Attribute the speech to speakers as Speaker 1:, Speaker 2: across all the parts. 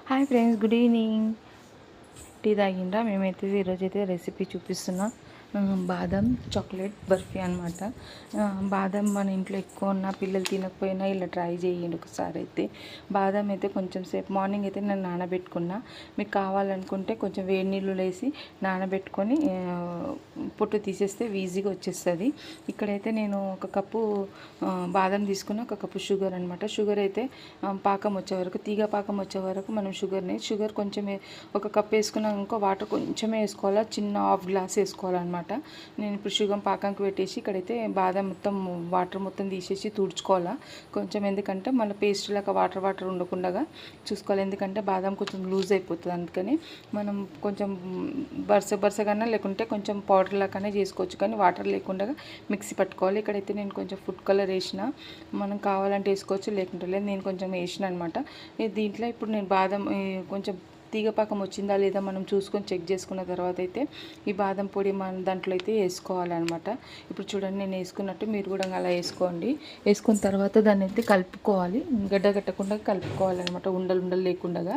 Speaker 1: Hi friends, good evening. Tea తాగిండ్రా? మేమైతే ఈరోజైతే రెసిపీ చూపిస్తున్నా. బాదం చాక్లెట్ బర్ఫీ అనమాట. బాదం మన ఇంట్లో ఎక్కువ ఉన్న పిల్లలు తినకపోయినా ఇలా ట్రై చేయండి ఒకసారి. అయితే బాదం అయితే కొంచెం సేపు మార్నింగ్ అయితే నేను నానబెట్టుకున్నా. మీకు కావాలనుకుంటే కొంచెం వేడి నీళ్ళు వేసి నానబెట్టుకొని పొట్టు తీసేస్తే ఈజీగా వచ్చేస్తుంది. ఇక్కడైతే నేను ఒక కప్పు బాదం తీసుకున్న, ఒక కప్పు షుగర్ అనమాట. షుగర్ అయితే పాకం వచ్చే వరకు, తీగ పాకం వచ్చే వరకు మనం షుగర్ కొంచెం ఒక కప్ వేసుకున్నాక ఇంకో వాటర్ కొంచెమే వేసుకోవాలా, చిన్న హాఫ్ గ్లాస్ వేసుకోవాలన్నమాట. నేను ఇప్పుడు షుగర్ పాకంకి పెట్టేసి ఇక్కడైతే బాదం మొత్తం వాటర్ మొత్తం తీసేసి తుడుచుకోవాలా కొంచెం, ఎందుకంటే మళ్ళీ పేస్ట్ లాగా వాటర్ ఉండకుండా చూసుకోవాలి. ఎందుకంటే బాదం కొంచెం లూజ్ అయిపోతుంది, అందుకని మనం కొంచెం బరసగానే లేకుంటే కొంచెం పౌడర్ లాగానే చేసుకోవచ్చు, కానీ వాటర్ లేకుండా మిక్సీ పట్టుకోవాలి. ఇక్కడైతే నేను కొంచెం ఫుడ్ కలర్ వేసిన, మనం కావాలంటే వేసుకోవచ్చు, లేకుంటే లేదు. నేను కొంచెం వేసిన అనమాట. దీంట్లో ఇప్పుడు నేను బాదం కొంచెం తీగపాకం వచ్చిందా లేదా మనం చూసుకొని చెక్ చేసుకున్న తర్వాత అయితే ఈ బాదం పొడి మన దాంట్లో అయితే వేసుకోవాలన్నమాట. ఇప్పుడు చూడండి, నేను వేసుకున్నట్టు మీరు కూడా అలా వేసుకోండి. వేసుకున్న తర్వాత దాన్ని అయితే కలుపుకోవాలి, గడ్డ కట్టకుండా కలుపుకోవాలన్నమాట, ఉండలు లేకుండా.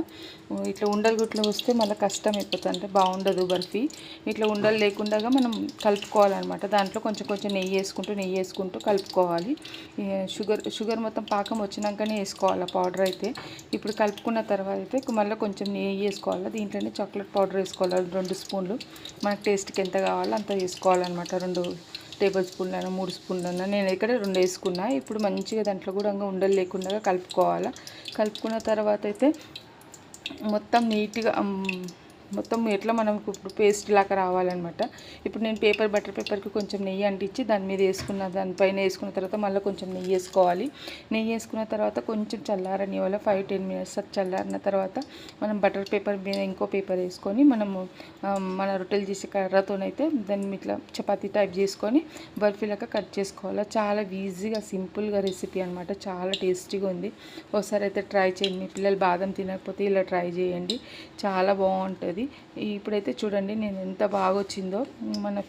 Speaker 1: ఇట్లా ఉండలు గుట్ల వస్తే మళ్ళీ కష్టం అయిపోతుంది, అంటే బాగుండదు బర్ఫీ. ఇట్లా ఉండలు లేకుండా మనం కలుపుకోవాలన్నమాట. దాంట్లో కొంచెం నెయ్యి వేసుకుంటూ కలుపుకోవాలి. షుగర్ మొత్తం పాకం వచ్చినాకనే వేసుకోవాలి పౌడర్ అయితే. ఇప్పుడు కలుపుకున్న తర్వాత అయితే మళ్ళీ కొంచెం నెయ్యి వేసుకోవాలి. దీంట్లోనే చాక్లెట్ పౌడర్ వేసుకోవాలి 2 స్పూన్లు. మనకు టేస్ట్కి ఎంత కావాలో అంత వేసుకోవాలన్నమాట. 2 టేబుల్ స్పూన్లైనా 3 స్పూన్లైనా, నేను ఇక్కడ 2 వేసుకున్నా. ఇప్పుడు మంచిగా దాంట్లో కూడా ఉండలు లేకుండా కలుపుకోవాలి. కలుపుకున్న తర్వాత అయితే మొత్తం నీట్గా మొత్తం ఎట్లా మనకు ఇప్పుడు పేస్ట్ లాగా రావాలన్నమాట. ఇప్పుడు నేను బటర్ పేపర్కి కొంచెం నెయ్యి అంటించి దాని మీద దానిపైన వేసుకున్న తర్వాత మళ్ళీ కొంచెం నెయ్యి వేసుకోవాలి. నెయ్యి వేసుకున్న తర్వాత కొంచెం చల్లారనివ్వాలి, 5-10 మినిట్స్. చల్లారిన తర్వాత మనం బటర్ పేపర్ మీద ఇంకో పేపర్ వేసుకొని మనము మన రొట్టెలు చేసే కర్రతోనైతే దాన్ని ఇట్లా చపాతీ టైప్ చేసుకొని బర్ఫీలాగా కట్ చేసుకోవాలి. చాలా ఈజీగా సింపుల్గా రెసిపీ అనమాట, చాలా టేస్టీగా ఉంది. ఒకసారి అయితే ట్రై చేయండి. మీ పిల్లలు బాదం తినకపోతే ఇలా ట్రై చేయండి, చాలా బాగుంటుంది. ఇప్పుడైతే చూడండి నేను ఎంత బాగా వచ్చిందో, మన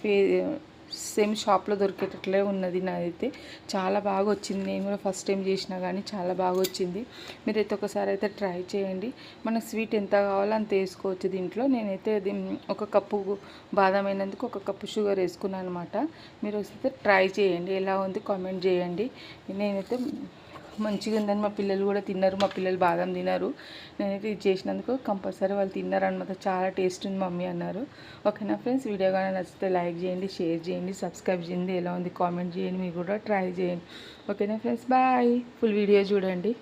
Speaker 1: సేమ్ షాప్లో దొరికేటట్లే ఉన్నది. నాదైతే చాలా బాగా వచ్చింది. నేను కూడా ఫస్ట్ టైం చేసినా కానీ చాలా బాగా వచ్చింది. మీరైతే ఒకసారి అయితే ట్రై చేయండి. మనకు స్వీట్ ఎంత కావాలో అంత వేసుకోవచ్చు దీంట్లో. నేనైతే ఒక కప్పు బాదం అయినందుకు ఒక కప్పు షుగర్ వేసుకున్నాను అనమాట. మీరు వస్తే ట్రై చేయండి, ఎలా ఉంది కామెంట్ చేయండి. నేనైతే మంచిగా ఉందని మా పిల్లలు కూడా తిన్నారు. మా పిల్లలు బాదం తిన్నారు. నేనైతే ఇది చేసినందుకు కంపల్సరీ వాళ్ళు తిన్నారు అనమాట. చాలా టేస్ట్ ఉంది మమ్మీ అన్నారు. ఓకేనా ఫ్రెండ్స్, వీడియో కానీ నచ్చితే లైక్ చేయండి, షేర్ చేయండి, సబ్స్క్రైబ్ చేయండి, ఎలా ఉంది కామెంట్ చేయండి, మీరు కూడా ట్రై చేయండి. ఓకేనా ఫ్రెండ్స్, బాయ్. ఫుల్ వీడియో చూడండి.